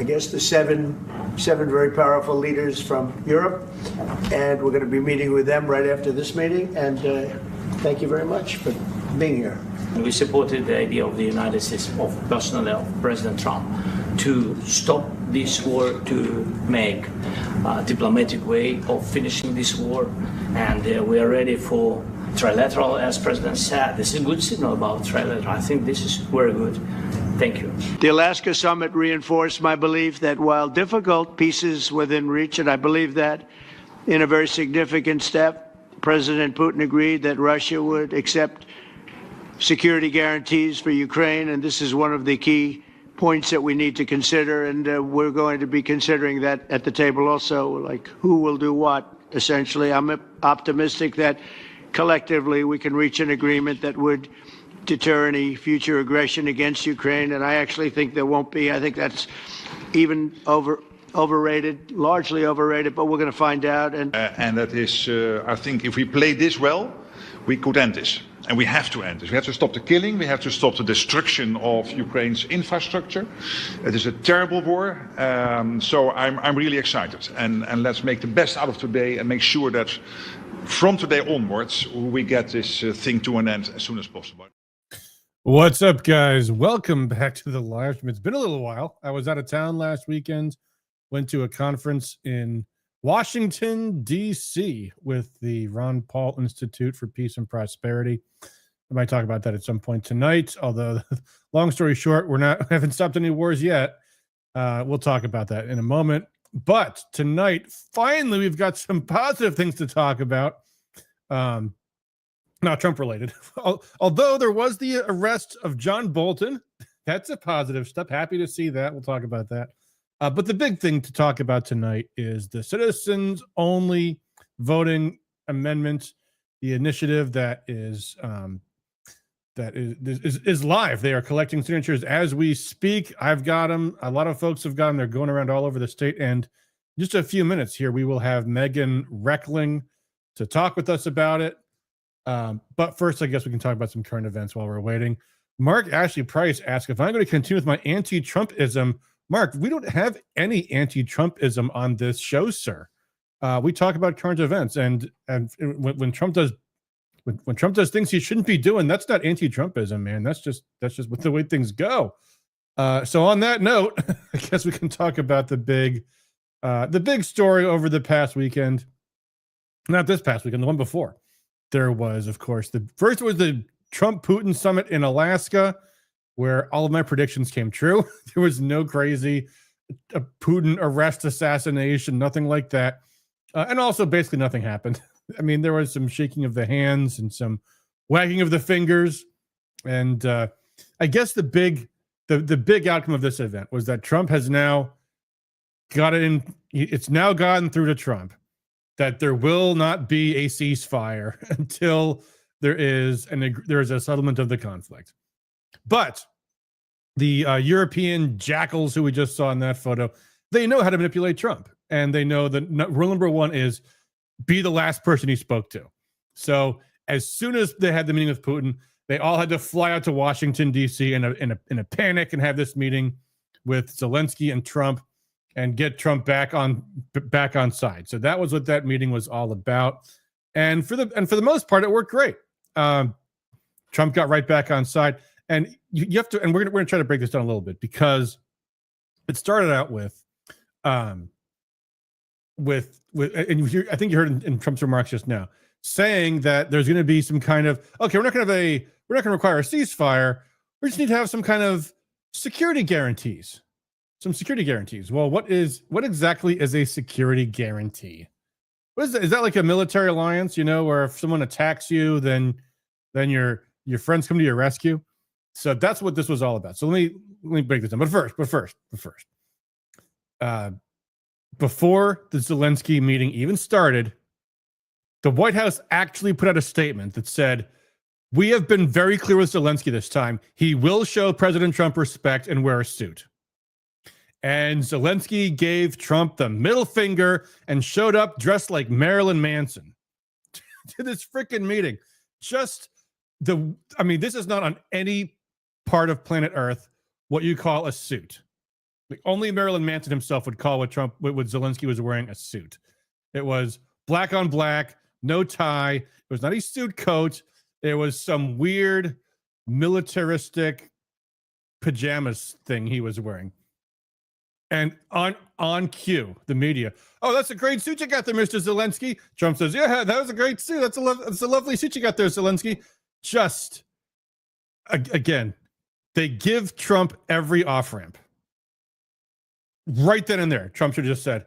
guess, the seven very powerful leaders from Europe. And we're going to be meeting with them right after this meeting. And thank you very much for being here. We supported the idea of the United States, of personally of President Trump, to stop this war, to make a diplomatic way of finishing this war. And we are ready for trilateral, as President said. This is a good signal about trilateral. I think this is very good. Thank you. The Alaska summit reinforced my belief that while difficult, peace is within reach, and I believe that in a very significant step, President Putin agreed that Russia would accept security guarantees for Ukraine, and this is one of the key points that we need to consider, and we're going to be considering that at the table also, like who will do what, essentially. I'm optimistic that collectively we can reach an agreement that would deter any future aggression against Ukraine, and I actually think there won't be. I think that's even overrated, largely overrated, but we're going to find out. And that is, I think if we play this well, we could end this. And we have to end this. We have to stop the killing. We have to stop the destruction of Ukraine's infrastructure. It is a terrible war. So I'm really excited. And let's make the best out of today and make sure that from today onwards, we get this thing to an end as soon as possible. What's up, guys? Welcome back to the live stream. It's been a little while. I was out of town last weekend, went to a conference in Washington, D.C. with the Ron Paul Institute for Peace and Prosperity. I might talk about that at some point tonight, although, long story short, haven't stopped any wars yet. We'll talk about that in a moment. But tonight, finally, we've got some positive things to talk about. Not Trump-related. Although there was the arrest of John Bolton. That's a positive step. Happy to see that. We'll talk about that. But the big thing to talk about tonight is the citizens-only voting amendment, the initiative that is live. They are collecting signatures as we speak. I've got them. A lot of folks have got them. They're going around all over the state. And in just a few minutes here, we will have Meghan Reckling to talk with us about it. But first, I guess we can talk about some current events while we're waiting. Mark Ashley Price asked if I'm going to continue with my anti-Trumpism. Mark, we don't have any anti-Trumpism on this show, sir. We talk about current events, and when Trump does things he shouldn't be doing, that's not anti-Trumpism, man. That's just the way things go. So on that note, I guess we can talk about the big story over the past weekend. Not this past weekend, the one before. There was, of course, the first was the Trump-Putin summit in Alaska, where all of my predictions came true. There was no crazy Putin arrest, assassination, nothing like that. And also basically nothing happened. I mean, there was some shaking of the hands and some wagging of the fingers. And I guess the big outcome of this event was that Trump has now it's now gotten through to Trump that there will not be a ceasefire until there is a settlement of the conflict. But the European jackals who we just saw in that photo, they know how to manipulate Trump. And they know that rule number one is be the last person he spoke to. So as soon as they had the meeting with Putin, they all had to fly out to Washington, D.C. in a panic and have this meeting with Zelensky and Trump and get Trump back on side. So that was what that meeting was all about. And for the most part, it worked great. Trump got right back on side. And you have to, and we're gonna try to break this down a little bit, because it started out with and I think you heard in Trump's remarks just now, saying that there's going to be some kind of, okay, we're not going to require a ceasefire. We just need to have some kind of security guarantees. Some security guarantees. Well, what exactly is a security guarantee? What is that? Is that like a military alliance, where if someone attacks you, then your friends come to your rescue? So that's what this was all about. So let me break this down. But first, before the Zelensky meeting even started, the White House actually put out a statement that said, we have been very clear with Zelensky this time. He will show President Trump respect and wear a suit. And Zelensky gave Trump the middle finger and showed up dressed like Marilyn Manson to this freaking meeting. This is not on any part of planet Earth what you call a suit. Like only Marilyn Manson himself would call what Zelensky was wearing a suit. It was black on black, no tie. It was not a suit coat. It was some weird militaristic pajamas thing he was wearing. And on cue, the media, oh, that's a great suit you got there, Mr. Zelensky. Trump says, yeah, that was a great suit. That's a lovely suit you got there, Zelensky. Just, again, they give Trump every off-ramp. Right then and there, Trump should have just said,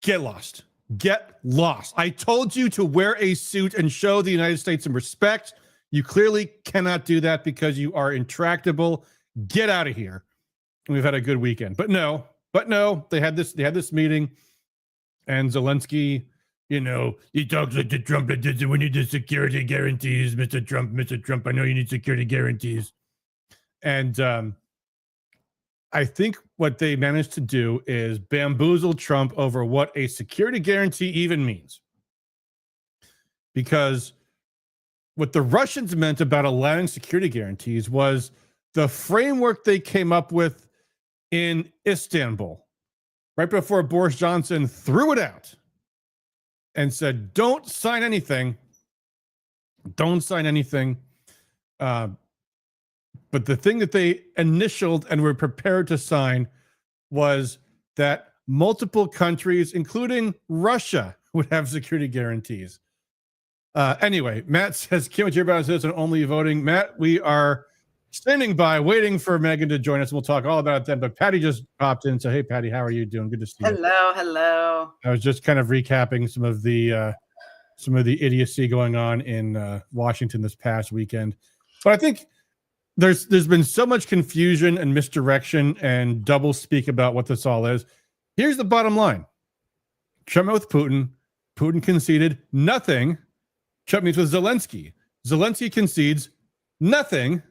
get lost. Get lost. I told you to wear a suit and show the United States some respect. You clearly cannot do that because you are intractable. Get out of here. And we've had a good weekend. But no, they had this meeting, and Zelensky, he talks like to Trump. We need the security guarantees, Mr. Trump. I know you need security guarantees. And I think what they managed to do is bamboozle Trump over what a security guarantee even means. Because what the Russians meant about allowing security guarantees was the framework they came up with in Istanbul, right before Boris Johnson threw it out and said, don't sign anything. Don't sign anything. But the thing that they initialed and were prepared to sign was that multiple countries, including Russia, would have security guarantees. Anyway, Matt says, can't wait to hear about this and only voting. Matt, we are standing by, waiting for Meghan to join us. We'll talk all about it then. But Patty just popped in and said, hey, Patty, how are you doing? Good to see you. Hello. I was just kind of recapping some of the idiocy going on in Washington this past weekend. But I think there's been so much confusion and misdirection and double speak about what this all is. Here's the bottom line. Trump met with Putin. Putin conceded nothing. Trump meets with Zelensky. Zelensky concedes nothing.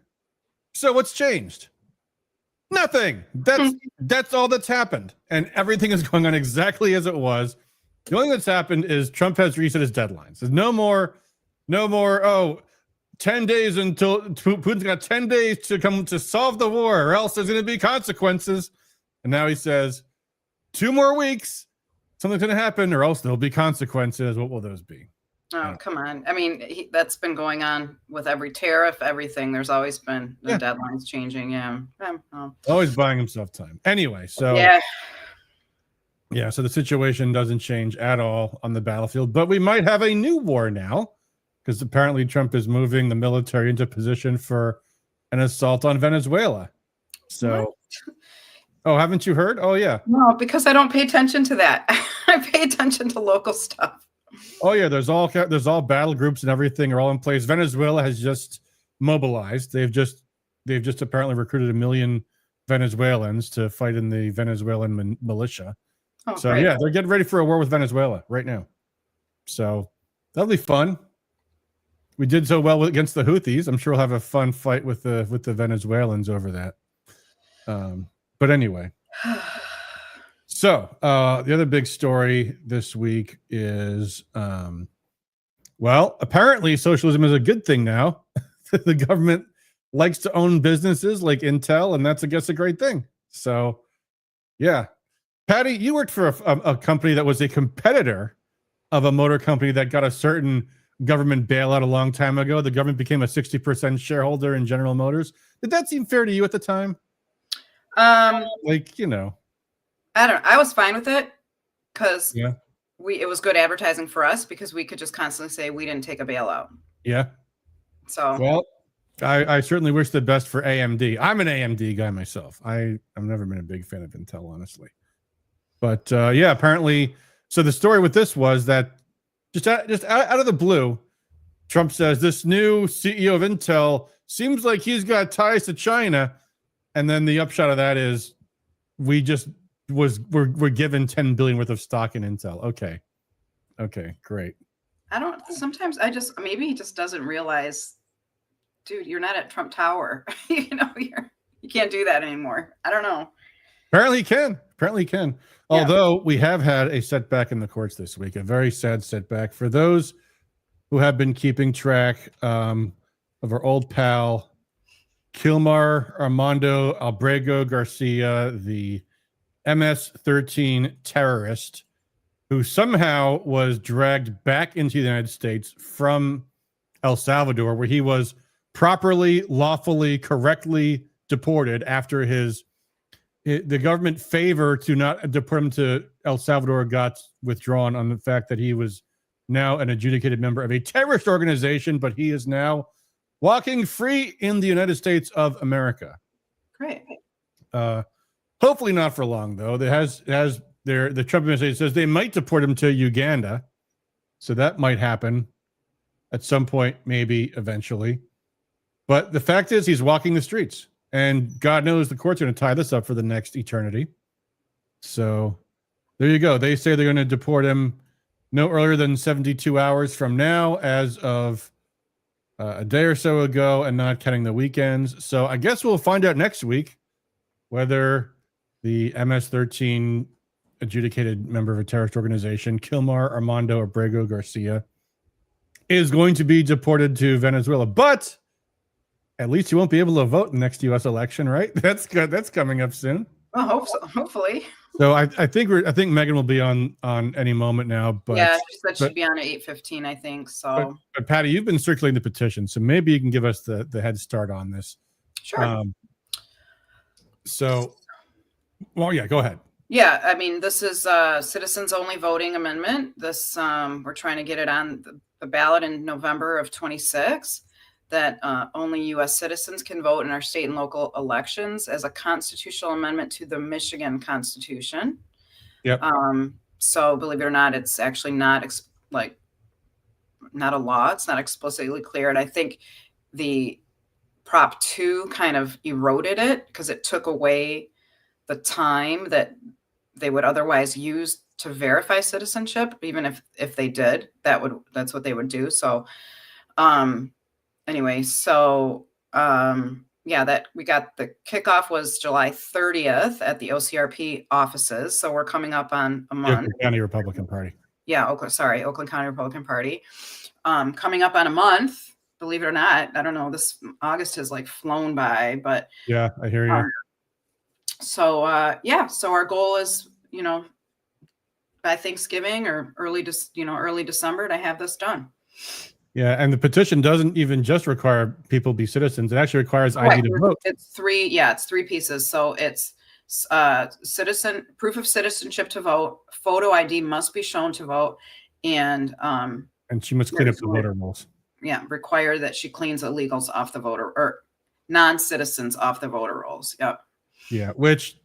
So what's changed? Nothing. That's all that's happened. And everything is going on exactly as it was. The only thing that's happened is Trump has reset his deadlines. There's no more, 10 days until Putin's got 10 days to come to solve the war, or else there's going to be consequences. And now he says, 2 more weeks, something's going to happen, or else there'll be consequences. What will those be? Oh, come on. I mean, that's been going on with every tariff, everything. There's always been the deadlines changing. Yeah. Always buying himself time. Anyway, so so the situation doesn't change at all on the battlefield, but we might have a new war now, because apparently Trump is moving the military into position for an assault on Venezuela. So, oh, haven't you heard? Oh, yeah. No, because I don't pay attention to that. I pay attention to local stuff. Oh, yeah. There's all battle groups and everything are all in place. Venezuela has just mobilized. They've just apparently recruited 1 million Venezuelans to fight in the Venezuelan militia. Oh, so, great. Yeah, they're getting ready for a war with Venezuela right now. So that'll be fun. We did so well against the Houthis. I'm sure we'll have a fun fight with the Venezuelans over that. But anyway, so the other big story this week is, apparently socialism is a good thing now. The government likes to own businesses like Intel, and that's, I guess, a great thing. So, yeah. Patty, you worked for a company that was a competitor of a motor company that got a certain government bailout a long time ago. The government became a 60% shareholder in General Motors. Did that seem fair to you at the time? I don't know. I was fine with it because it was good advertising for us because we could just constantly say we didn't take a bailout. Yeah. So well, I certainly wish the best for AMD. I'm an AMD guy myself. I've never been a big fan of Intel, honestly. But apparently, so the story with this was that just out of the blue, Trump says this new CEO of Intel seems like he's got ties to China, and then the upshot of that is we're given $10 billion worth of stock in Intel. Okay, great. Sometimes maybe he just doesn't realize, dude, you're not at Trump Tower. You can't do that anymore. I don't know. Apparently he can. Yeah. Although we have had a setback in the courts this week, a very sad setback for those who have been keeping track of our old pal, Kilmar Armando Albrego Garcia, the MS-13 terrorist who somehow was dragged back into the United States from El Salvador, where he was properly, lawfully, correctly deported after the government favor to not deport him to El Salvador got withdrawn on the fact that he was now an adjudicated member of a terrorist organization, but he is now walking free in the United States of America. Great. Hopefully not for long, though. The Trump administration says they might deport him to Uganda, so that might happen at some point, maybe eventually. But the fact is, he's walking the streets, and God knows the court's going to tie this up for the next eternity. So there you go. They say they're going to deport him no earlier than 72 hours from now, as of a day or so ago, and not counting the weekends. So I guess we'll find out next week whether the MS-13 adjudicated member of a terrorist organization, Kilmar Armando Abrego Garcia, is going to be deported to Venezuela. But at least he won't be able to vote in the next U.S. election, right? That's good. That's coming up soon. Well, hope so. Hopefully. So I think Meghan will be on any moment now. But yeah, she said she'd be on at 8:15, I think. So, but Patty, you've been circulating the petition, so maybe you can give us the head start on this. Sure. Well, yeah, go ahead. Yeah, I mean, this is a citizens-only voting amendment. This we're trying to get it on the ballot in November of 26. That only U.S. citizens can vote in our state and local elections as a constitutional amendment to the Michigan Constitution. Yep. So believe it or not, it's actually not not a law. It's not explicitly clear. And I think the Prop 2 kind of eroded it because it took away the time that they would otherwise use to verify citizenship. Even if they did, that's what they would do. So, anyway, so yeah, that we got the kickoff was July 30th at the OCRP offices. So we're coming up on a month. Oakland County Republican Party. Yeah, Oakland County Republican Party. Coming up on a month, believe it or not. I don't know, this August has like flown by, but yeah, I hear you. So our goal is, by Thanksgiving or early December to have this done. Yeah, and the petition doesn't even just require people be citizens. It actually requires ID to vote. It's three pieces. So it's proof of citizenship to vote, photo ID must be shown to vote, and she must clean up the voter rolls. Yeah, require that she cleans illegals off the voter or non-citizens off the voter rolls. Yep. Yeah, which,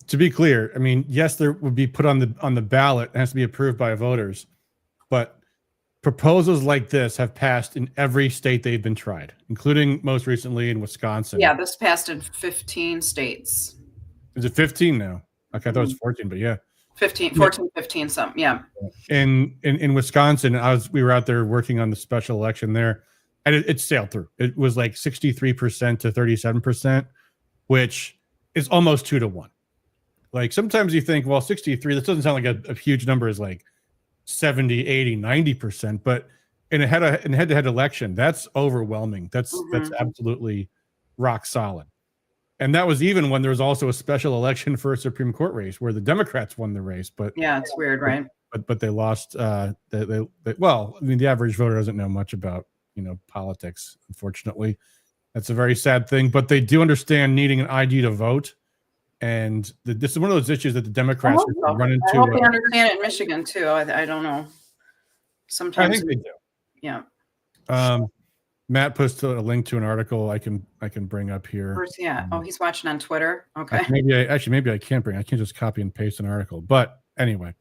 to be clear, I mean, yes, there would be put on the ballot. It has to be approved by voters, but proposals like this have passed in every state they've been tried, including most recently in Wisconsin. Yeah, this passed in 15 states. Is it 15 now? Okay, I thought it was 14, but yeah. 14, 15, something, yeah. In Wisconsin, we were out there working on the special election there, and it sailed through. It was like 63% to 37%, which is almost 2 to 1. Like sometimes you think, well, 63, this doesn't sound like a huge number, is like 70, 80, 90%, but in a head-to-head election, that's overwhelming. That's absolutely rock solid. And that was even when there was also a special election for a Supreme Court race where the Democrats won the race. But yeah, it's weird, right? But they lost. Well, I mean, the average voter doesn't know much about politics. Unfortunately, that's a very sad thing. But they do understand needing an ID to vote, and this is one of those issues that the Democrats run into. I hope they understand it in Michigan too. I don't know. Sometimes I think they do. Yeah. Matt posted a link to an article I can bring up here. Where's he at? Oh, he's watching on Twitter. Okay. Maybe I can't I can't just copy and paste an article. But anyway,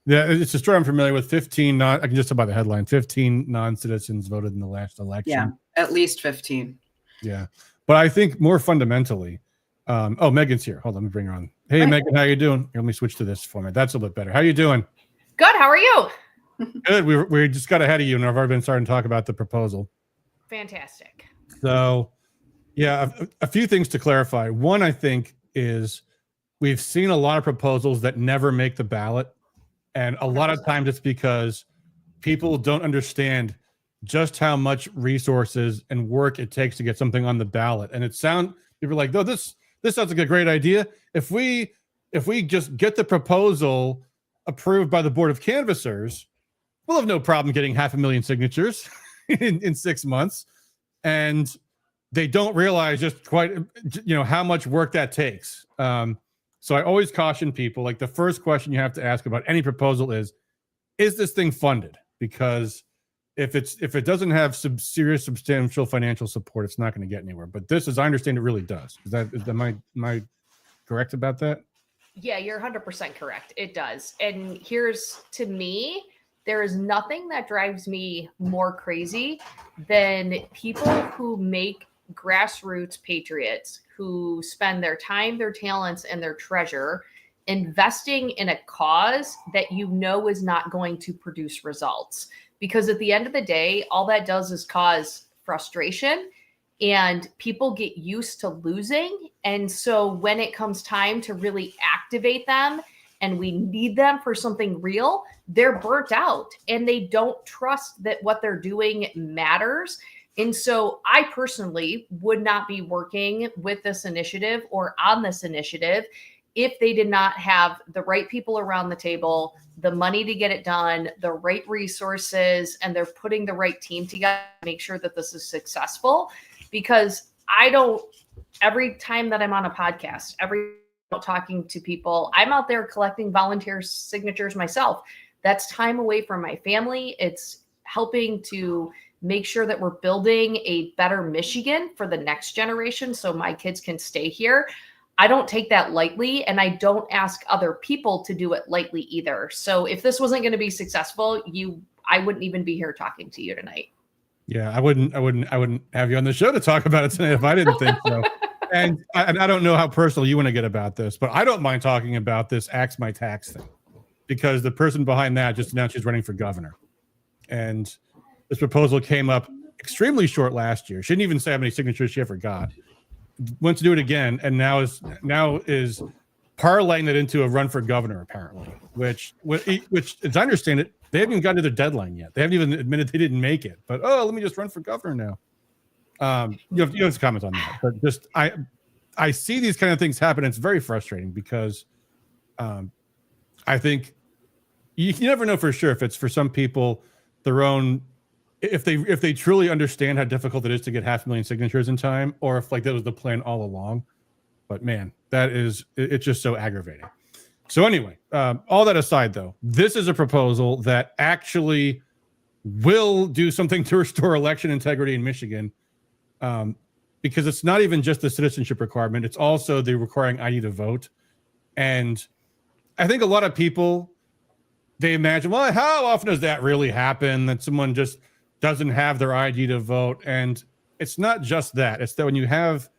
yeah, it's a story I'm familiar with. I can just tell by the headline. 15 non-citizens voted in the last election. Yeah, at least 15. Yeah, but I think more fundamentally, Megan's here. Hold on, let me bring her on. Hey, hi. Megan, how you doing? Let me switch to this format. That's a little bit better. How you doing? Good. How are you? Good. We just got ahead of you, and I've already been starting to talk about the proposal. Fantastic. So, yeah, a few things to clarify. One, I think, is we've seen a lot of proposals that never make the ballot. And a lot of times it's because people don't understand just how much resources and work it takes to get something on the ballot. And people are like, no, this sounds like a great idea. If we if we just get the proposal approved by the Board of Canvassers, we'll have no problem getting 500,000 signatures in 6 months. And they don't realize just quite, how much work that takes. So I always caution people, like the first question you have to ask about any proposal is this thing funded? Because if it doesn't have some serious, substantial financial support, it's not going to get anywhere. But this, as I understand, it really does. Am I correct about that? Yeah, you're 100% correct. It does. And here's, to me, there is nothing that drives me more crazy than people who make grassroots patriots, who spend their time, their talents, and their treasure investing in a cause that is not going to produce results. Because at the end of the day, all that does is cause frustration, and people get used to losing. And so when it comes time to really activate them and we need them for something real, they're burnt out and they don't trust that what they're doing matters. And so I personally would not be working with this initiative or on this initiative if they did not have the right people around the table, the money to get it done, the right resources, and they're putting the right team together to make sure that this is successful. Because every time that I'm on a podcast, talking to people, I'm out there collecting volunteer signatures myself. That's time away from my family. It's helping to make sure that we're building a better Michigan for the next generation so my kids can stay here. I don't take that lightly, and I don't ask other people to do it lightly either. So if this wasn't going to be successful, I wouldn't even be here talking to you tonight. Yeah, I wouldn't have you on the show to talk about it tonight if I didn't think so. And I don't know how personal you want to get about this, but I don't mind talking about this Axe My Tax thing, because the person behind that just announced she's running for governor. And this proposal came up extremely short last year. She didn't even say how many signatures she ever got. Went to do it again, and now is parlaying it into a run for governor, apparently, which, as I understand it, they haven't even gotten to their deadline yet. They haven't even admitted they didn't make it. But, let me just run for governor now. You have to comment on that. But just I see these kind of things happen. And it's very frustrating because I think you never know for sure if it's for some people their own. If they truly understand how difficult it is to get 500,000 signatures in time, or if that was the plan all along. But man, it's just so aggravating. So anyway, all that aside, though, this is a proposal that actually will do something to restore election integrity in Michigan, because it's not even just the citizenship requirement; it's also the requiring ID to vote. And I think a lot of people, they imagine, well, how often does that really happen, that someone just doesn't have their ID to vote? And it's not just that. It's that when you have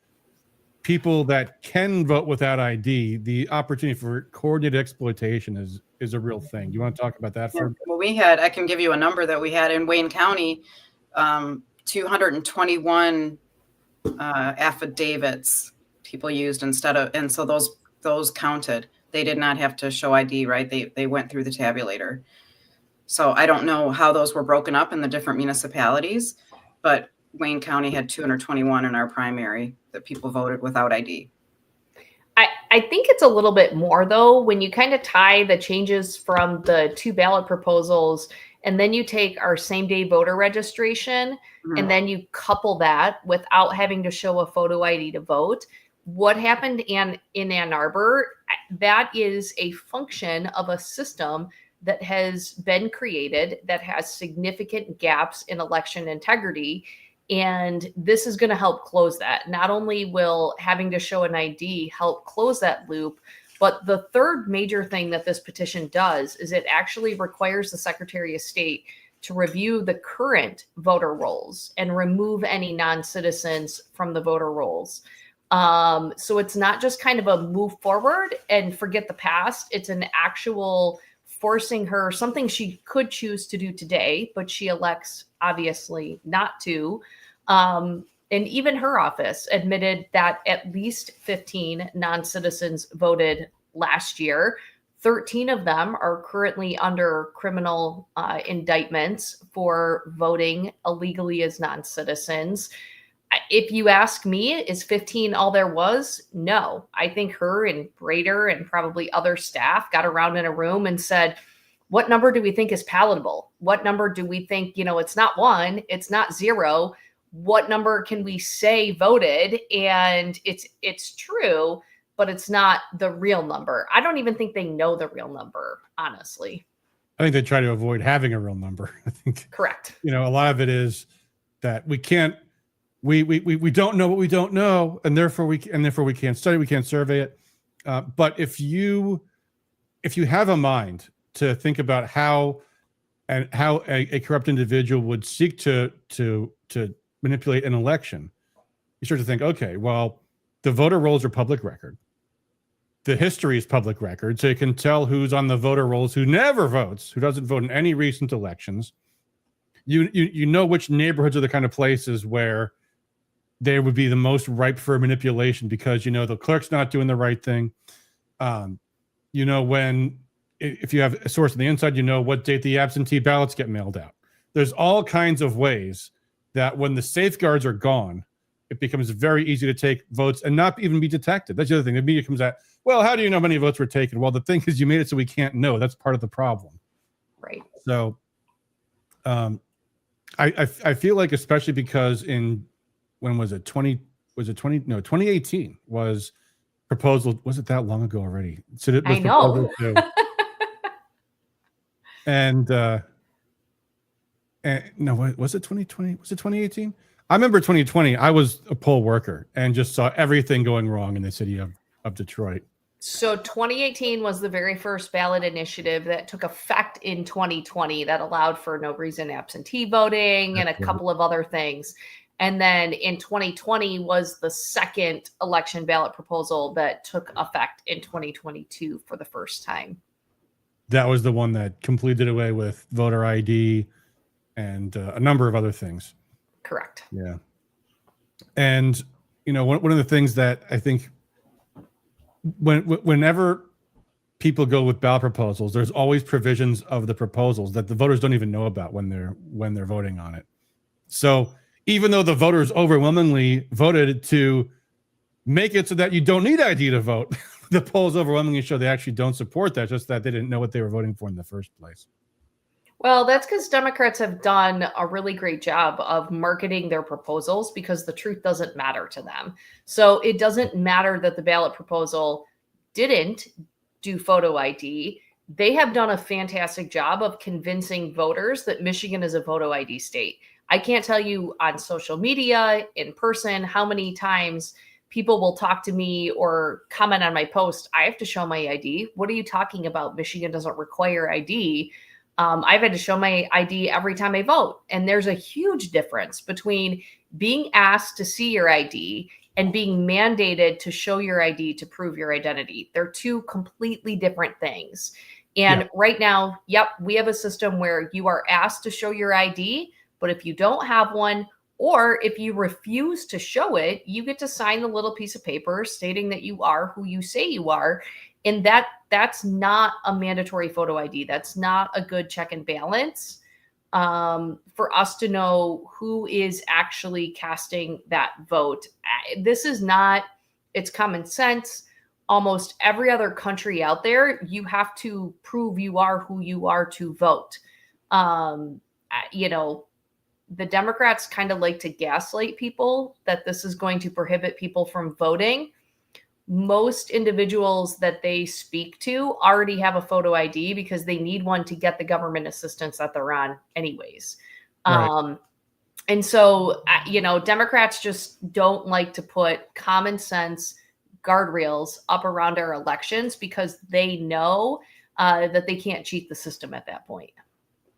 people that can vote without ID, the opportunity for coordinated exploitation is a real thing. You want to talk about that? Well, I can give you a number that we had in Wayne County, 221 affidavits people used instead of, and so those counted. They did not have to show ID, right? They went through the tabulator. So I don't know how those were broken up in the different municipalities, but Wayne County had 221 in our primary that people voted without ID. I think it's a little bit more, though, when you kind of tie the changes from the 2 ballot proposals, and then you take our same-day voter registration, and then you couple that without having to show a photo ID to vote. What happened in Ann Arbor, that is a function of a system that has been created that has significant gaps in election integrity. And this is going to help close that. Not only will having to show an ID help close that loop, but the third major thing that this petition does is it actually requires the Secretary of State to review the current voter rolls and remove any non-citizens from the voter rolls. So it's not just kind of a move forward and forget the past. It's an actual forcing her, something she could choose to do today, but she elects obviously not to. And even her office admitted that at least 15 non-citizens voted last year. 13 of them are currently under criminal indictments for voting illegally as non-citizens. If you ask me, is 15 all there was? No. I think her and Brader and probably other staff got around in a room and said, what number do we think is palatable? What number do we think, it's not 1, it's not 0. What number can we say voted? And it's true, but it's not the real number. I don't even think they know the real number, honestly. I think they try to avoid having a real number. I think Correct. A lot of it is that we can't, we don't know what we don't know, and therefore we can't study, we can't survey it. But if you have a mind to think about how a corrupt individual would seek to manipulate an election, you start to think, okay, well, the voter rolls are public record. The history is public record, so you can tell who's on the voter rolls, who never votes, who doesn't vote in any recent elections. You know which neighborhoods are the kind of places where they would be the most ripe for manipulation because the clerk's not doing the right thing. When if you have a source on the inside, what date the absentee ballots get mailed out. There's all kinds of ways that when the safeguards are gone, it becomes very easy to take votes and not even be detected. That's the other thing. The media comes at, well, how do you know how many votes were taken? Well, the thing is you made it so we can't know. That's part of the problem. Right. So I feel like, especially because when was it? 2018 was proposal. Was it that long ago already? So it was I know. And no, was it 2020? Was it 2018? I remember 2020. I was a poll worker and just saw everything going wrong in the city of Detroit. So 2018 was the very first ballot initiative that took effect in 2020 that allowed for no reason absentee voting and a couple of other things. And then in 2020 was the second election ballot proposal that took effect in 2022 for the first time. That was the one that completely did away with voter ID and a number of other things. Correct. Yeah. And, one of the things that I think whenever people go with ballot proposals, there's always provisions of the proposals that the voters don't even know about when they're voting on it. So even though the voters overwhelmingly voted to make it so that you don't need ID to vote, the polls overwhelmingly show they actually don't support that, just that they didn't know what they were voting for in the first place. Well, that's because Democrats have done a really great job of marketing their proposals because the truth doesn't matter to them. So it doesn't matter that the ballot proposal didn't do photo ID. They have done a fantastic job of convincing voters that Michigan is a photo ID state. I can't tell you on social media, in person, how many times people will talk to me or comment on my post. I have to show my ID. What are you talking about? Michigan doesn't require ID. I've had to show my ID every time I vote. And there's a huge difference between being asked to see your ID and being mandated to show your ID to prove your identity. They're two completely different things. And right now, we have a system where you are asked to show your ID, but if you don't have one, or if you refuse to show it, you get to sign the little piece of paper stating that you are who you say you are. And that's not a mandatory photo ID. That's not a good check and balance for us to know who is actually casting that vote. This is not, it's common sense. Almost every other country out there, you have to prove you are who you are to vote. The Democrats kind of like to gaslight people that this is going to prohibit people from voting. Most individuals that they speak to already have a photo ID because they need one to get the government assistance that they're on anyways. Right. And so, Democrats just don't like to put common sense guardrails up around our elections because they know that they can't cheat the system at that point.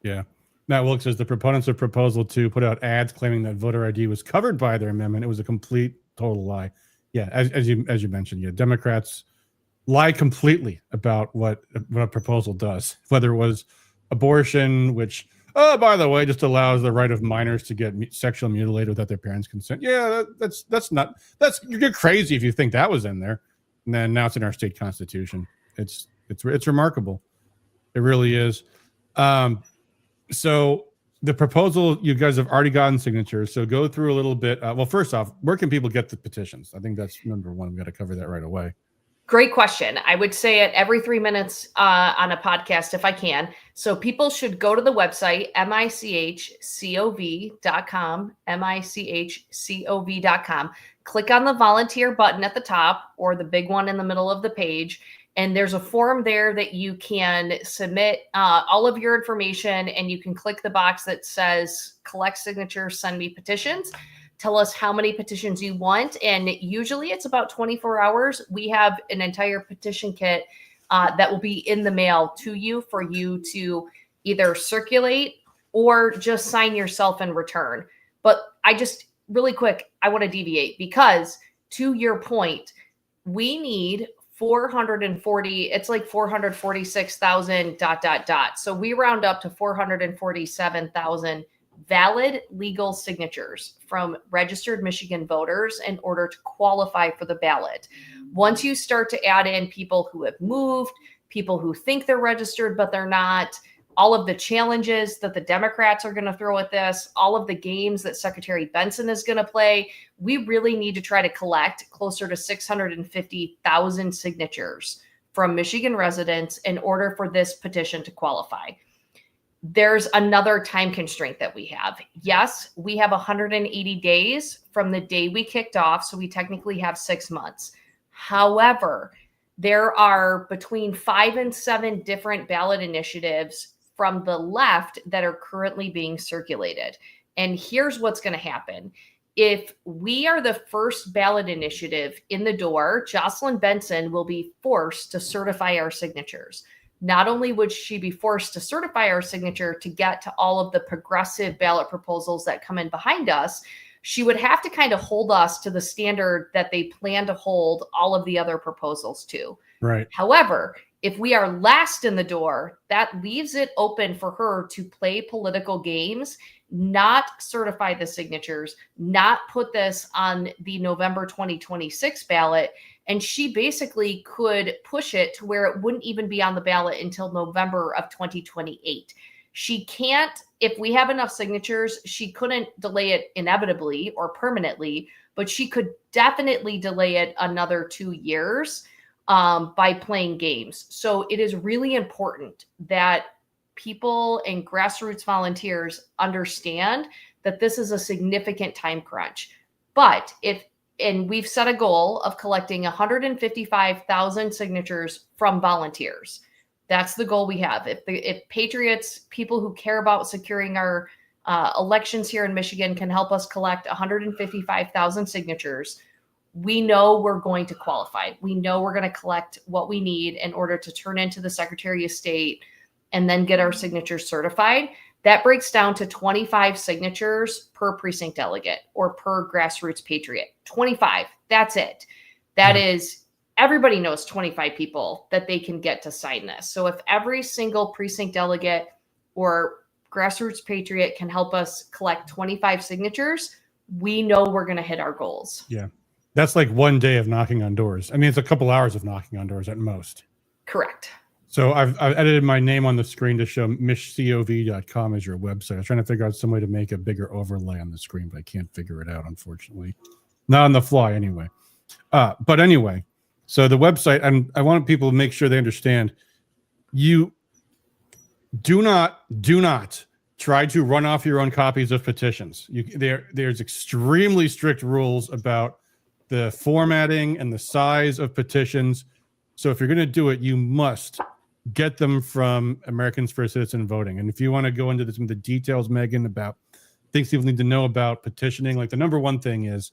Yeah. Matt Wilkes says the proponents of Proposal 2 put out ads claiming that voter ID was covered by their amendment. It was a complete, total lie. Yeah, as you mentioned, Democrats lie completely about what a proposal does, whether it was abortion, which, by the way, just allows the right of minors to get sexually mutilated without their parents' consent. Yeah, you're crazy if you think that was in there. And then now it's in our state constitution. It's remarkable. It really is. So the proposal, you guys have already gotten signatures, so go through a little bit. Well, first off, where can people get the petitions? I think that's number one. We got to cover that right away. Great question. I would say it every 3 minutes on a podcast if I can. So people should go to the website, michcov.com, michcov.com. Click on the volunteer button at the top or the big one in the middle of the page. And there's a form there that you can submit all of your information, and you can click the box that says collect signatures, send me petitions. Tell us how many petitions you want. And usually it's about 24 hours. We have an entire petition kit that will be in the mail to you for you to either circulate or just sign yourself in return. But really quick, I want to deviate because to your point, we need 440, it's like 446,000 ... So we round up to 447,000 valid legal signatures from registered Michigan voters in order to qualify for the ballot. Once you start to add in people who have moved, people who think they're registered, but they're not, all of the challenges that the Democrats are going to throw at this, all of the games that Secretary Benson is going to play, we really need to try to collect closer to 650,000 signatures from Michigan residents in order for this petition to qualify. There's another time constraint that we have. Yes, we have 180 days from the day we kicked off, so we technically have 6 months. However, there are between 5 and 7 different ballot initiatives from the left that are currently being circulated. And here's what's going to happen. If we are the first ballot initiative in the door, Jocelyn Benson will be forced to certify our signatures. Not only would she be forced to certify our signature to get to all of the progressive ballot proposals that come in behind us, she would have to kind of hold us to the standard that they plan to hold all of the other proposals to. Right. However, if we are last in the door, that leaves it open for her to play political games, not certify the signatures, not put this on the November 2026 ballot. And she basically could push it to where it wouldn't even be on the ballot until November of 2028. She can't, if we have enough signatures, she couldn't delay it inevitably or permanently, but she could definitely delay it another 2 years by playing games. So it is really important that people and grassroots volunteers understand that this is a significant time crunch. But and we've set a goal of collecting 155,000 signatures from volunteers. That's the goal we have. If patriots, people who care about securing our elections here in Michigan, can help us collect 155,000 signatures, we know we're going to qualify. We know we're going to collect what we need in order to turn into the Secretary of State and then get our signatures certified. That breaks down to 25 signatures per precinct delegate or per grassroots patriot. 25, that's it. That is, everybody knows 25 people that they can get to sign this. So if every single precinct delegate or grassroots patriot can help us collect 25 signatures, we know we're going to hit our goals. Yeah. That's like 1 day of knocking on doors. I mean, it's a couple hours of knocking on doors at most. Correct. So I've edited my name on the screen to show michcov.com as your website. I was trying to figure out some way to make a bigger overlay on the screen, but I can't figure it out, unfortunately. Not on the fly, anyway. But anyway, so the website, and I want people to make sure they understand, you do not try to run off your own copies of petitions. There's extremely strict rules about the formatting and the size of petitions. So if you're going to do it, you must get them from Americans for Citizen Voting. And if you want to go into some of the details, Megan, about things people need to know about petitioning, like the number one thing is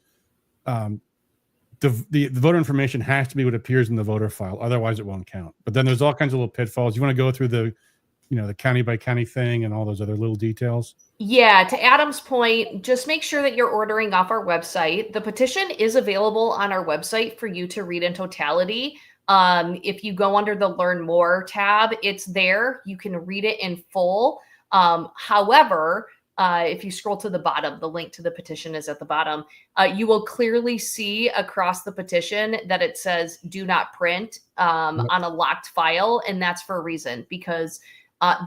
the voter information has to be what appears in the voter file. Otherwise, it won't count. But then there's all kinds of little pitfalls. You want to go through the county by county thing and all those other little details? Yeah, to Adam's point, just make sure that you're ordering off our website. The petition is available on our website for you to read in totality. If you go under the Learn More tab, it's there. You can read it in full. However, if you scroll to the bottom, the link to the petition is at the bottom. You will clearly see across the petition that it says do not print on a locked file. And that's for a reason, because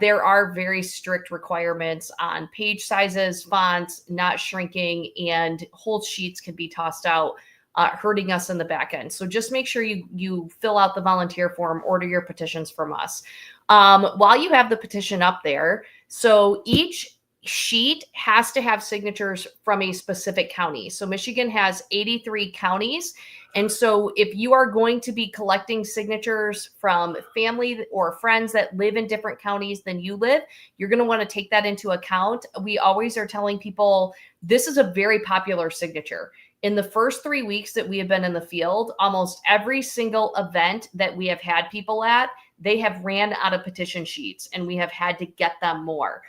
There are very strict requirements on page sizes, fonts, not shrinking, and whole sheets can be tossed out, hurting us in the back end. So just make sure you fill out the volunteer form, order your petitions from us. While you have the petition up there, so each sheet has to have signatures from a specific county. So Michigan has 83 counties. And so if you are going to be collecting signatures from family or friends that live in different counties than you live, you're going to want to take that into account. We always are telling people this is a very popular signature. In the first 3 weeks that we have been in the field, almost every single event that we have had people at, they have ran out of petition sheets and we have had to get them more.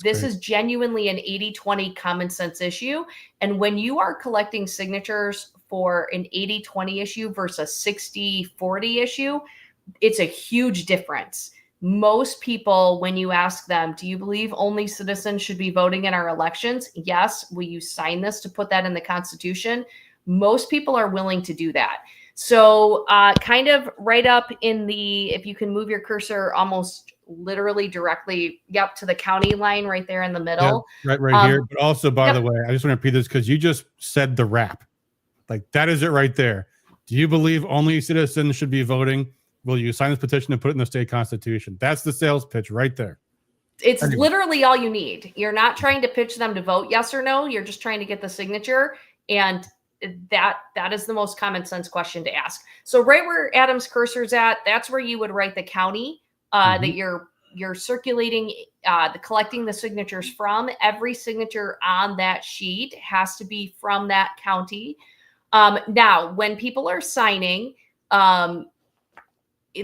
This is genuinely an 80-20 common sense issue. And when you are collecting signatures for an 80-20 issue versus a 60-40 issue, it's a huge difference. Most people, when you ask them, do you believe only citizens should be voting in our elections? Yes. Will you sign this to put that in the Constitution? Most people are willing to do that. So kind of right up in the, if you can move your cursor almost literally directly, yep, to the county line right there in the middle. Yeah, right here. But also, by the way, I just want to repeat this because you just said the wrap. Like, that is it right there. Do you believe only citizens should be voting? Will you sign this petition and put it in the state constitution? That's the sales pitch right there. It's literally all you need. You're not trying to pitch them to vote yes or no. You're just trying to get the signature. And that is the most common sense question to ask. So right where Adam's cursor's at, that's where you would write the county that you're circulating, collecting the signatures from. Every signature on that sheet has to be from that county. Now, when people are signing,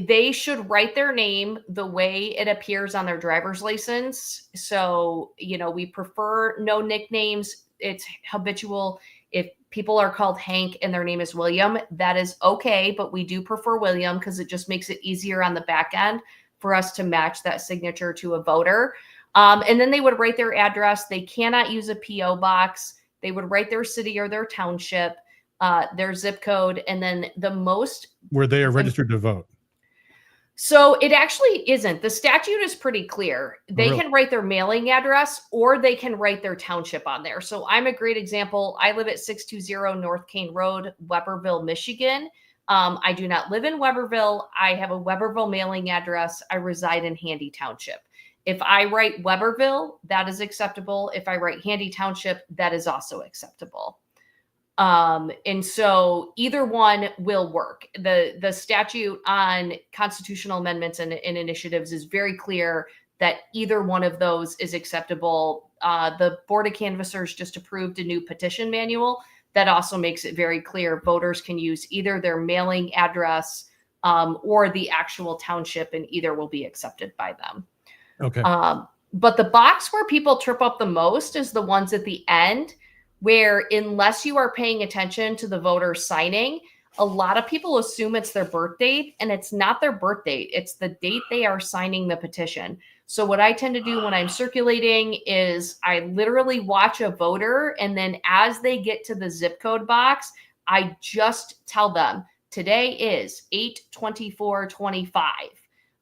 they should write their name the way it appears on their driver's license. So, we prefer no nicknames. It's habitual. If people are called Hank and their name is William, that is okay, but we do prefer William because it just makes it easier on the back end for us to match that signature to a voter. And then they would write their address. They cannot use a PO box. They would write their city or their township, their zip code, and then the most where they are registered to vote. So it actually isn't. The statute is pretty clear. They can write their mailing address or they can write their township on there. So I'm a great example. I live at 620 North Kane Road, Weberville, Michigan. I do not live in Weberville. I have a Weberville mailing address. I reside in Handy Township. If I write Weberville, that is acceptable. If I write Handy Township, that is also acceptable. And so either one will work. The statute on constitutional amendments and initiatives is very clear that either one of those is acceptable. The Board of Canvassers just approved a new petition manual that also makes it very clear voters can use either their mailing address or the actual township, and either will be accepted by them. Okay. But the box where people trip up the most is the ones at the end, where unless you are paying attention to the voter signing, a lot of people assume it's their birth date, and it's not their birth date. It's the date they are signing the petition. So what I tend to do when I'm circulating is I literally watch a voter, and then as they get to the zip code box, I just tell them today is 8/24/25.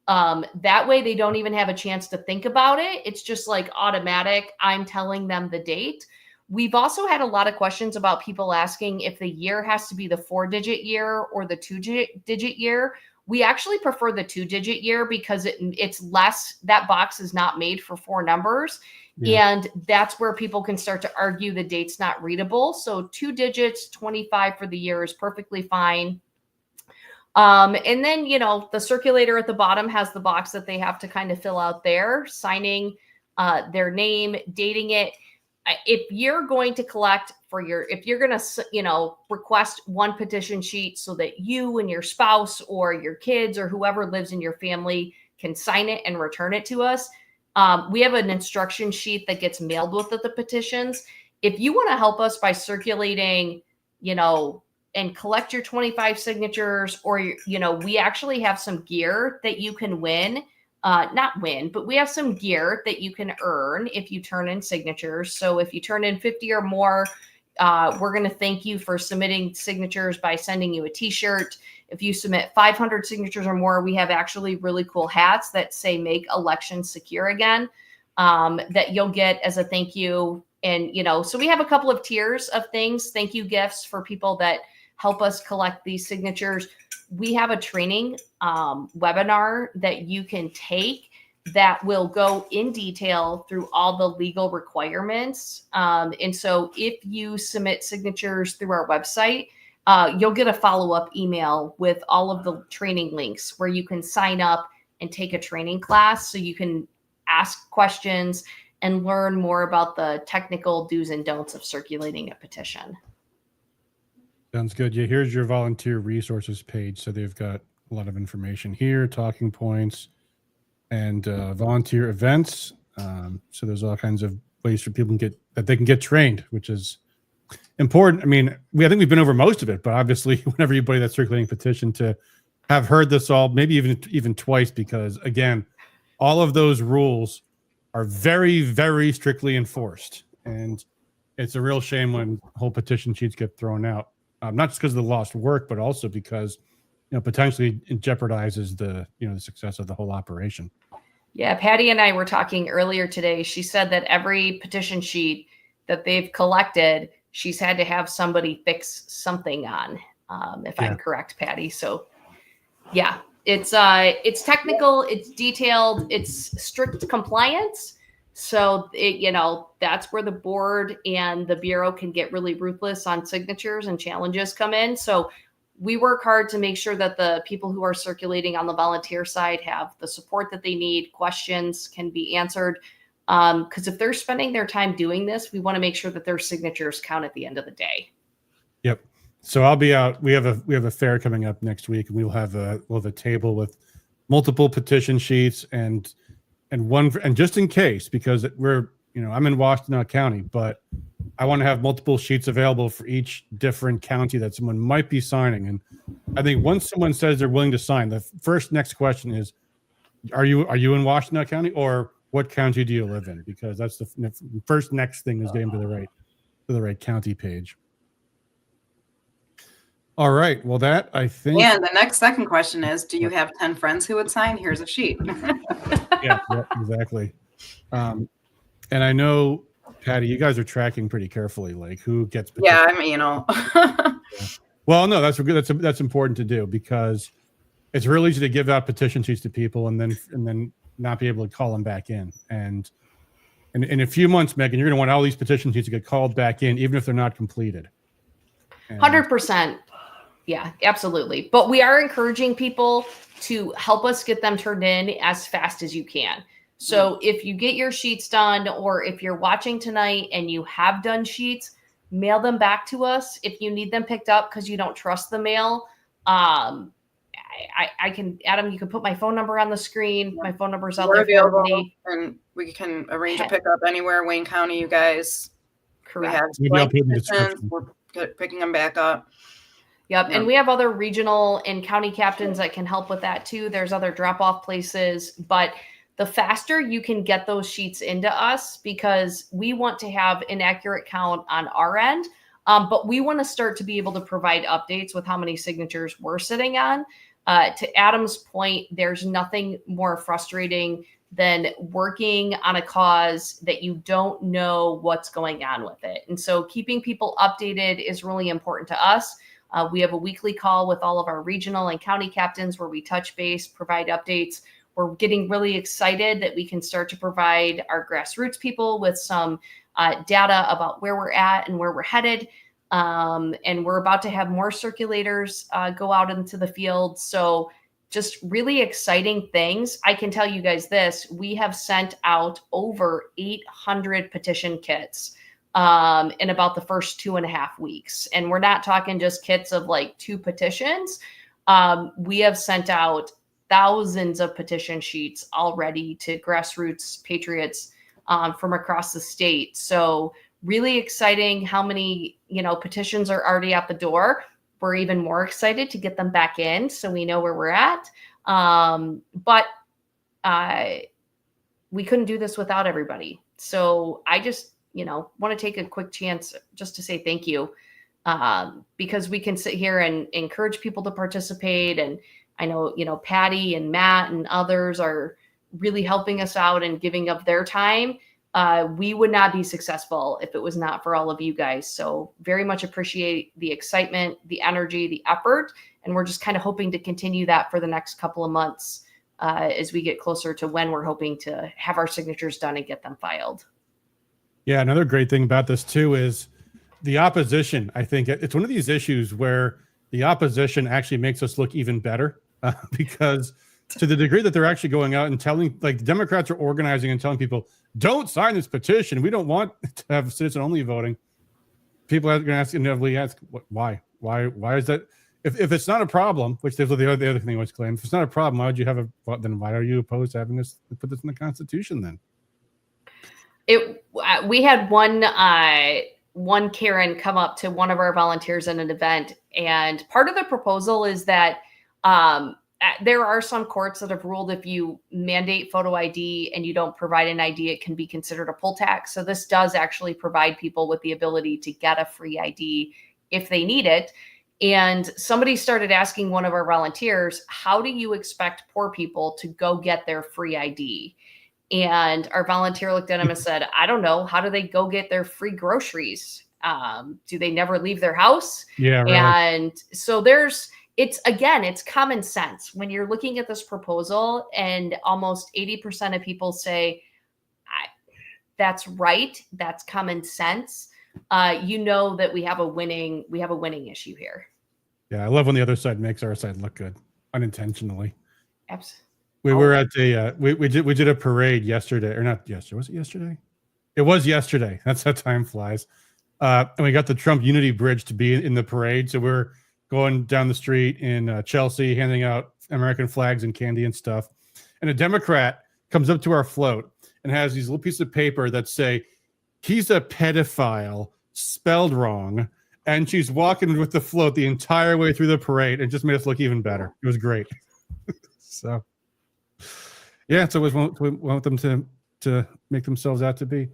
That way they don't even have a chance to think about it. It's just like automatic. I'm telling them the date. We've also had a lot of questions about people asking if the year has to be the 4-digit year or the 2-digit year. We actually prefer the 2-digit year because it's less, that box is not made for 4 numbers. Yeah. And that's where people can start to argue the date's not readable. So 2 digits, 25 for the year is perfectly fine. And then, the circulator at the bottom has the box that they have to kind of fill out there, signing their name, dating it. If you're going to collect if you're going to, request one petition sheet so that you and your spouse or your kids or whoever lives in your family can sign it and return it to us, we have an instruction sheet that gets mailed with the petitions. If you want to help us by circulating, and collect your 25 signatures, or, we actually have some gear that you can win. Not win, but we have some gear that you can earn if you turn in signatures. So if you turn in 50 or more, we're going to thank you for submitting signatures by sending you a t-shirt. If you submit 500 signatures or more, we have actually really cool hats that say "Make Elections Secure Again," that you'll get as a thank you. And, so we have a couple of tiers of things, thank you gifts for people that help us collect these signatures. We have a training webinar that you can take that will go in detail through all the legal requirements. And so if you submit signatures through our website, you'll get a follow-up email with all of the training links where you can sign up and take a training class so you can ask questions and learn more about the technical do's and don'ts of circulating a petition. Sounds good. Yeah, here's your volunteer resources page. So they've got a lot of information here, talking points, and volunteer events. So there's all kinds of ways for people they can get trained, which is important. I mean, I think we've been over most of it, but obviously, we want everybody that's circulating petition to have heard this all, maybe even twice, because again, all of those rules are very, very strictly enforced, and it's a real shame when whole petition sheets get thrown out. Not just because of the lost work, but also because potentially it jeopardizes the success of the whole operation. Yeah, Patty and I were talking earlier today. She said that every petition sheet that they've collected, she's had to have somebody fix something on, if I'm correct, Patty. So yeah, it's technical, it's detailed, it's strict compliance. So that's where the board and the Bureau can get really ruthless on signatures and challenges come in. So we work hard to make sure that the people who are circulating on the volunteer side have the support that they need, questions can be answered. Because if they're spending their time doing this, we want to make sure that their signatures count at the end of the day. Yep. So I'll be out. We have a fair coming up next week, and we'll have a table with multiple petition sheets and just in case, because I'm in Washtenaw County, but I want to have multiple sheets available for each different county that someone might be signing. And I think once someone says they're willing to sign, the next question is, are you in Washtenaw County, or what county do you live in? Because that's the next thing is getting to the right county page. All right. Well, that I think. Yeah. The second question is, do you have 10 friends who would sign? Here's a sheet. yeah, exactly. And I know, Patty, you guys are tracking pretty carefully, like who gets. Yeah, I mean, Yeah. Well, no, that's good. That's important to do, because it's real easy to give out petition sheets to people and then not be able to call them back in. And in a few months, Meghan, you're going to want all these petition sheets to get called back in, even if they're not completed. 100%. Yeah, absolutely. But we are encouraging people to help us get them turned in as fast as you can. So if you get your sheets done, or if you're watching tonight and you have done sheets, mail them back to us. If you need them picked up because you don't trust the mail, I can, Adam, you can put my phone number on the screen. My phone number is out there for everybody. And we can arrange a pickup anywhere, Wayne County, you guys. Correct. We're picking them back up. Yep. And we have other regional and county captains that can help with that too. There's other drop-off places, but the faster you can get those sheets into us, because we want to have an accurate count on our end. But we want to start to be able to provide updates with how many signatures we're sitting on. To Adam's point, there's nothing more frustrating than working on a cause that you don't know what's going on with it. And so keeping people updated is really important to us. We have a weekly call with all of our regional and county captains where we touch base, provide updates. We're getting really excited that we can start to provide our grassroots people with some data about where we're at and where we're headed. And we're about to have more circulators go out into the field. So just really exciting things. I can tell you guys this, we have sent out over 800 petition kits in about the first 2.5 weeks. And we're not talking just kits of like 2 petitions. We have sent out thousands of petition sheets already to grassroots patriots from across the state. So really exciting how many, petitions are already at the door. We're even more excited to get them back in so we know where we're at. But we couldn't do this without everybody. So I just, want to take a quick chance just to say thank you. because we can sit here and encourage people to participate. And I know, Patty and Matt and others are really helping us out and giving up their time. We would not be successful if it was not for all of you guys. So very much appreciate the excitement, the energy, the effort. And we're just kind of hoping to continue that for the next couple of months as we get closer to when we're hoping to have our signatures done and get them filed. Yeah, another great thing about this too is the opposition. I think it's one of these issues where the opposition actually makes us look even better because to the degree that they're actually going out and telling, like, the Democrats are organizing and telling people, don't sign this petition. We don't want to have citizen-only voting. People are going to inevitably ask, why? Why is that? If it's not a problem, which there's the other thing I always claim, if it's not a problem, why would you have then why are you opposed to having this, put this in the Constitution then? We had one Karen come up to one of our volunteers in an event, and part of the proposal is that there are some courts that have ruled if you mandate photo ID and you don't provide an ID, it can be considered a poll tax. So this does actually provide people with the ability to get a free ID if they need it. And somebody started asking one of our volunteers, how do you expect poor people to go get their free ID? And our volunteer looked at him and said, I don't know. How do they go get their free groceries? Do they never leave their house? Yeah, really. And so it's common sense when you're looking at this proposal, and almost 80% of people say, that's right. That's common sense. That we have a winning issue here. Yeah, I love when the other side makes our side look good unintentionally. Absolutely. We were at we did a parade yesterday, or not yesterday? Was it yesterday? It was yesterday. That's how time flies. And we got the Trump Unity Bridge to be in the parade, so we're going down the street in Chelsea, handing out American flags and candy and stuff. And a Democrat comes up to our float and has these little pieces of paper that say, he's a pedophile, spelled wrong. And she's walking with the float the entire way through the parade and just made us look even better. It was great. So, yeah, so we want them to make themselves out to be.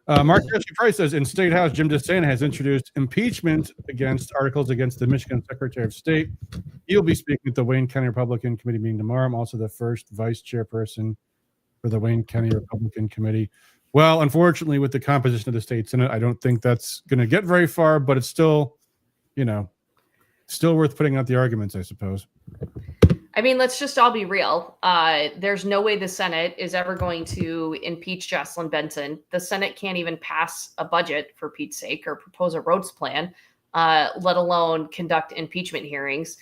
Mark Jesse Price says, in State House, Jim DeSantis has introduced impeachment against articles against the Michigan Secretary of State. He'll be speaking at the Wayne County Republican Committee meeting tomorrow. I'm also the first vice chairperson for the Wayne County Republican Committee. Well, unfortunately, with the composition of the state Senate, I don't think that's going to get very far, but it's still, still worth putting out the arguments, I suppose. I mean, let's just all be real. There's no way the Senate is ever going to impeach Jocelyn Benson. The Senate can't even pass a budget, for Pete's sake, or propose a roads plan, let alone conduct impeachment hearings.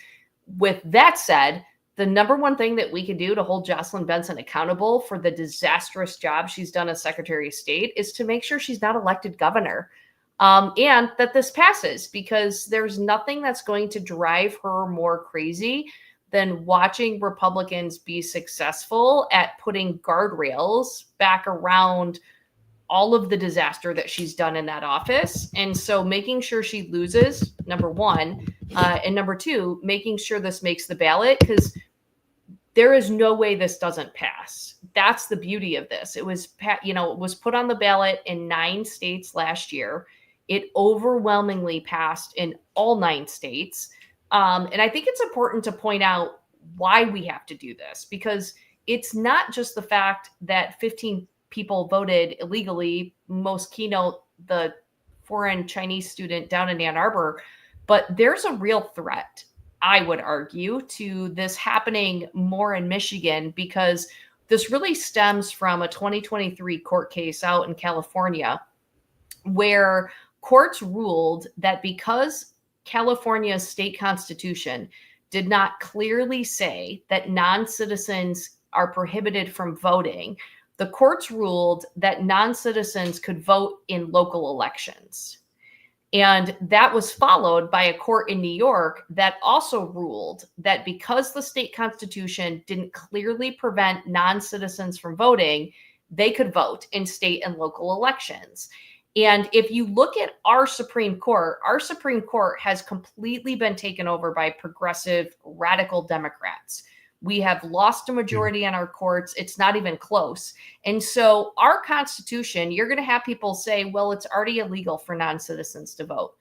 With that said, the number one thing that we can do to hold Jocelyn Benson accountable for the disastrous job she's done as Secretary of State is to make sure she's not elected governor, and that this passes, because there's nothing that's going to drive her more crazy than watching Republicans be successful at putting guardrails back around all of the disaster that she's done in that office. And so making sure she loses, number one, and number two, making sure this makes the ballot, because there is no way this doesn't pass. That's the beauty of this. It was, it was put on the ballot in 9 states last year. It overwhelmingly passed in all 9 states. And I think it's important to point out why we have to do this, because it's not just the fact that 15 people voted illegally, most keynote the foreign Chinese student down in Ann Arbor, but there's a real threat, I would argue, to this happening more in Michigan, because this really stems from a 2023 court case out in California, where courts ruled that because California's state constitution did not clearly say that non-citizens are prohibited from voting, the courts ruled that non-citizens could vote in local elections. And that was followed by a court in New York that also ruled that because the state constitution didn't clearly prevent non-citizens from voting, they could vote in state and local elections. And if you look at our Supreme Court has completely been taken over by progressive, radical Democrats. We have lost a majority in our courts. It's not even close. And so our Constitution, you're going to have people say, well, it's already illegal for non-citizens to vote.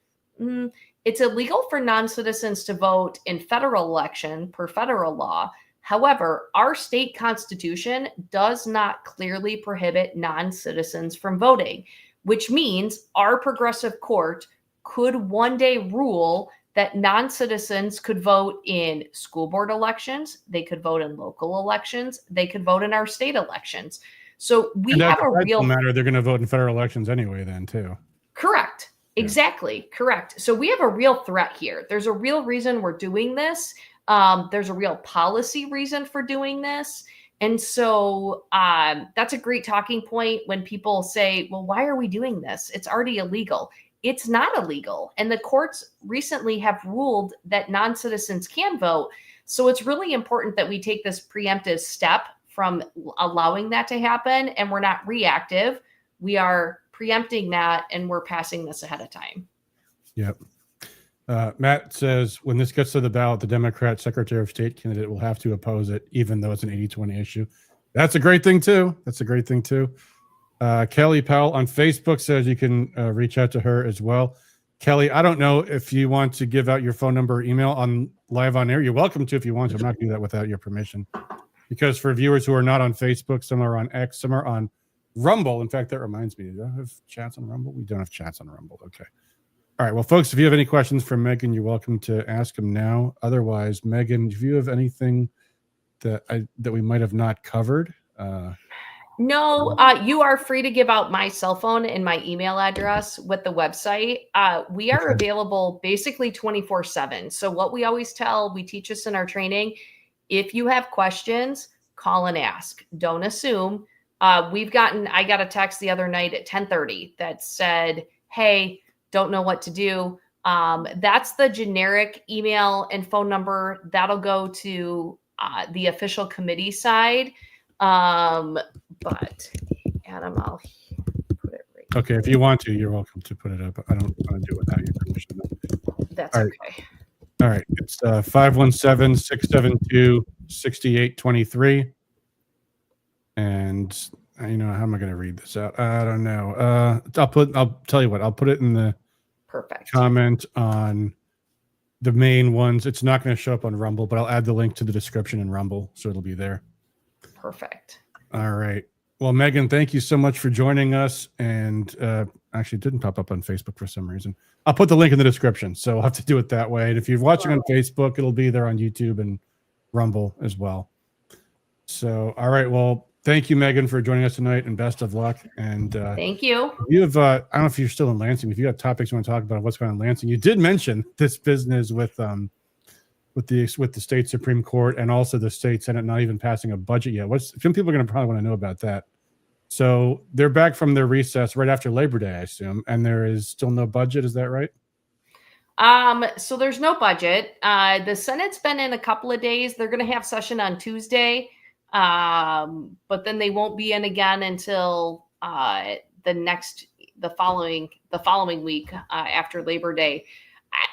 It's illegal for non-citizens to vote in federal election per federal law. However, our state constitution does not clearly prohibit non-citizens from voting, which means our progressive court could one day rule that non-citizens could vote in school board elections, they could vote in local elections, they could vote in our state elections. So we have a real matter. They're going to vote in federal elections anyway, then too. Correct. Exactly. Correct. So we have a real threat here. There's a real reason we're doing this. There's a real policy reason for doing this. And so that's a great talking point when people say, well, why are we doing this? It's already illegal. It's not illegal. And the courts recently have ruled that non-citizens can vote. So it's really important that we take this preemptive step from allowing that to happen. And we're not reactive. We are preempting that, and we're passing this ahead of time. Yep. Matt says, when this gets to the ballot, the Democrat Secretary of State candidate will have to oppose it, even though it's an 80-20 issue. That's a great thing, too. Kelly Powell on Facebook says you can reach out to her as well. Kelly, I don't know if you want to give out your phone number or email on live on air. You're welcome to if you want to. I'm not going to do that without your permission. Because for viewers who are not on Facebook, some are on X, some are on Rumble. In fact, that reminds me. Do I have chats on Rumble? We don't have chats on Rumble. Okay. All right. Well, folks, if you have any questions for Meghan, you're welcome to ask them now. Otherwise, Meghan, if you have anything that we might have not covered. No, you are free to give out my cell phone and my email address with the website. We are available basically 24/7. So what we always we teach us in our training, if you have questions, call and ask. Don't assume. I got a text the other night at 10:30 that said, hey, don't know what to do. That's the generic email and phone number. That'll go to the official committee side. But Adam, I'll put it right. Okay, if you want to, you're welcome to put it up. I don't want to do it without your permission. That's all right. Okay. All right, it's 517-672-6823. And how am I going to read this out? I don't know. I'll tell you what, I'll put it in the comment on the main ones. It's not going to show up on Rumble, but I'll add the link to the description in Rumble, so it'll be there. Perfect. All right. Well, Meghan, thank you so much for joining us. And actually, it didn't pop up on Facebook for some reason. I'll put the link in the description, so I'll have to do it that way. And if you're watching on Facebook, it'll be there on YouTube and Rumble as well. So, all right. Well, thank you, Meghan, for joining us tonight, and best of luck. And thank you. You have, I don't know if you're still in Lansing. If you have topics you want to talk about what's going on in Lansing, you did mention this business with the state Supreme Court and also the state Senate not even passing a budget yet. Some people are going to probably want to know about that. So they're back from their recess right after Labor Day, I assume, and there is still no budget. Is that right? So there's no budget. The Senate's been in a couple of days. They're going to have session on Tuesday, but then they won't be in again until the following week after Labor Day.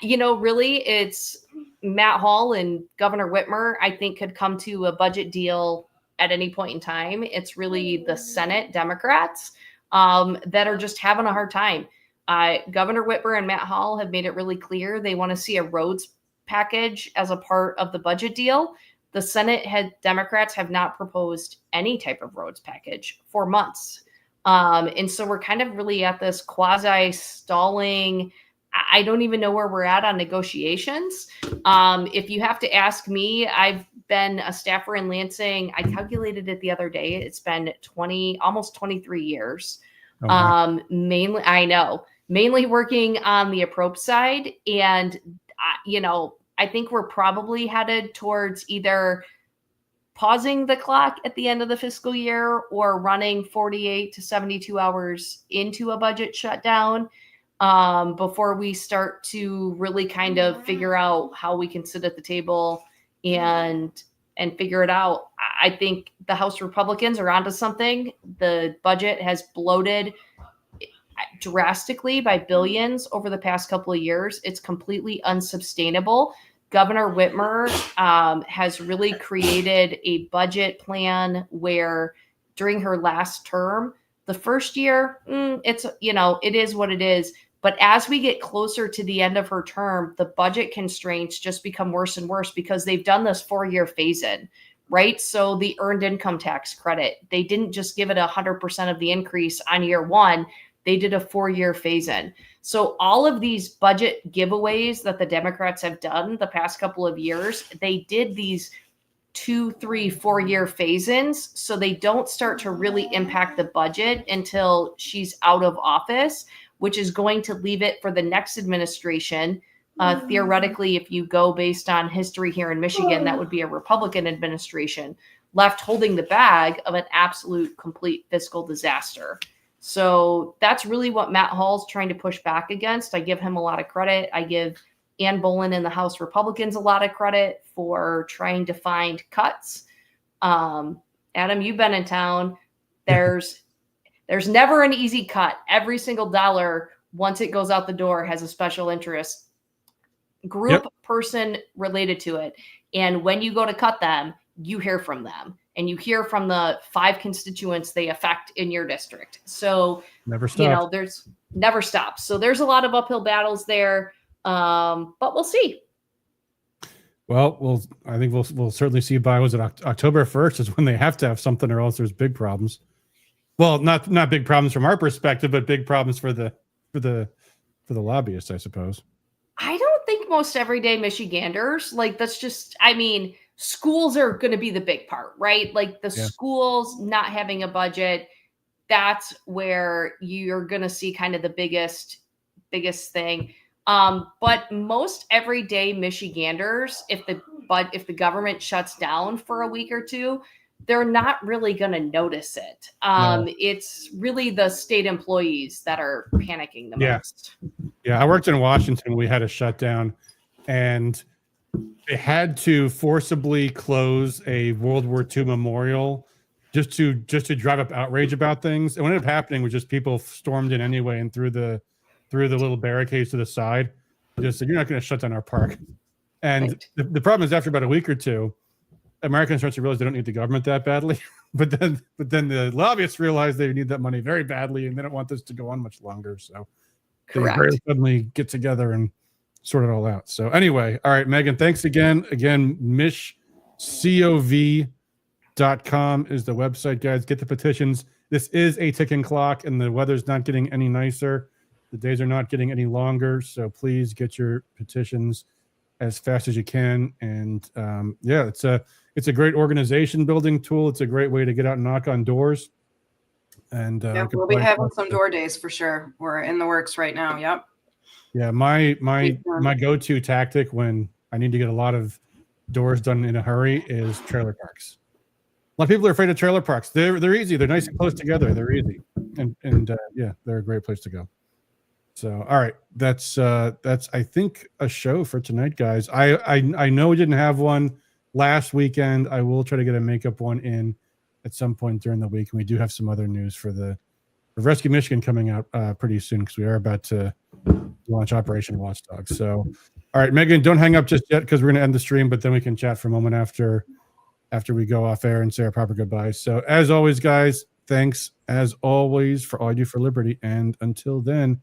Really, it's Matt Hall and Governor Whitmer, I think, could come to a budget deal at any point in time. It's really the Senate Democrats that are just having a hard time. Governor Whitmer and Matt Hall have made it really clear they want to see a roads package as a part of the budget deal. The Senate Democrats have not proposed any type of roads package for months. And so we're kind of really at this quasi stalling. I don't even know where we're at on negotiations. If you have to ask me, I've been a staffer in Lansing. I calculated it the other day. It's been almost 23 years. Oh, mainly working on the approach side. And, I think we're probably headed towards either pausing the clock at the end of the fiscal year or running 48 to 72 hours into a budget shutdown before we start to really kind of figure out how we can sit at the table and figure it out. I think the House Republicans are onto something. The budget has bloated drastically by billions over the past couple of years. It's completely unsustainable. Governor Whitmer has really created a budget plan where during her last term, the first year, it is what it is. But as we get closer to the end of her term, the budget constraints just become worse and worse because they've done this 4-year phase in, right? So the earned income tax credit, they didn't just give it 100% of the increase on year one. They did a 4-year phase in. So all of these budget giveaways that the Democrats have done the past couple of years, they did these 2, 3, 4-year phase-ins, so they don't start to really impact the budget until she's out of office, which is going to leave it for the next administration. Theoretically, if you go based on history here in Michigan, that would be a Republican administration left holding the bag of an absolute complete fiscal disaster. So that's really what Matt Hall's trying to push back against. I give him a lot of credit. I give Ann Bolton and the House Republicans a lot of credit for trying to find cuts. Adam, you've been in town. There's never an easy cut. Every single dollar, once it goes out the door, has a special interest group, person related to it. And when you go to cut them, you hear from them. And you hear from the 5 constituents they affect in your district. So, never stops. There's never stops. So there's a lot of uphill battles there. But we'll see. Well, I think we'll certainly see by, was it October 1st is when they have to have something, or else there's big problems. Well, not big problems from our perspective, but big problems for the lobbyists, I suppose. I don't think most everyday Michiganders, that's just, schools are going to be the big part, right? Schools not having a budget, that's where you're going to see kind of the biggest thing. But most everyday Michiganders, if the government shuts down for a week or two, they're not really going to notice it. No. It's really the state employees that are panicking the most. Yeah, I worked in Washington. We had a shutdown, and they had to forcibly close a World War II memorial just to drive up outrage about things. And what ended up happening was just people stormed in anyway and through the little barricades to the side. Just said, you're not going to shut down our park. And right. The problem is, after about a week or two, Americans start to realize they don't need the government that badly. but then the lobbyists realize they need that money very badly, and they don't want this to go on much longer. So correct. They very suddenly get together and sort it all out. So anyway, all right, Megan, thanks again. Again, mishcov.com is the website, guys. Get the petitions. This is a ticking clock, and the weather's not getting any nicer. The days are not getting any longer, so please get your petitions as fast as you can. And it's a great organization building tool. It's a great way to get out and knock on doors. And we'll be having some door days for sure. We're in the works right now. Yep. Yeah, my go-to tactic when I need to get a lot of doors done in a hurry is trailer parks. A lot of people are afraid of trailer parks. They're easy. They're nice and close together. They're easy, and they're a great place to go. So, all right, that's I think a show for tonight, guys. I know we didn't have one last weekend. I will try to get a makeup one in at some point during the week, and we do have some other news for Rescue Michigan coming out pretty soon, because we are about to launch Operation Watchdog. So, all right, Megan, don't hang up just yet, because we're going to end the stream, but then we can chat for a moment after we go off air and say our proper goodbyes. So, as always, guys, thanks as always for all you do for liberty, and until then,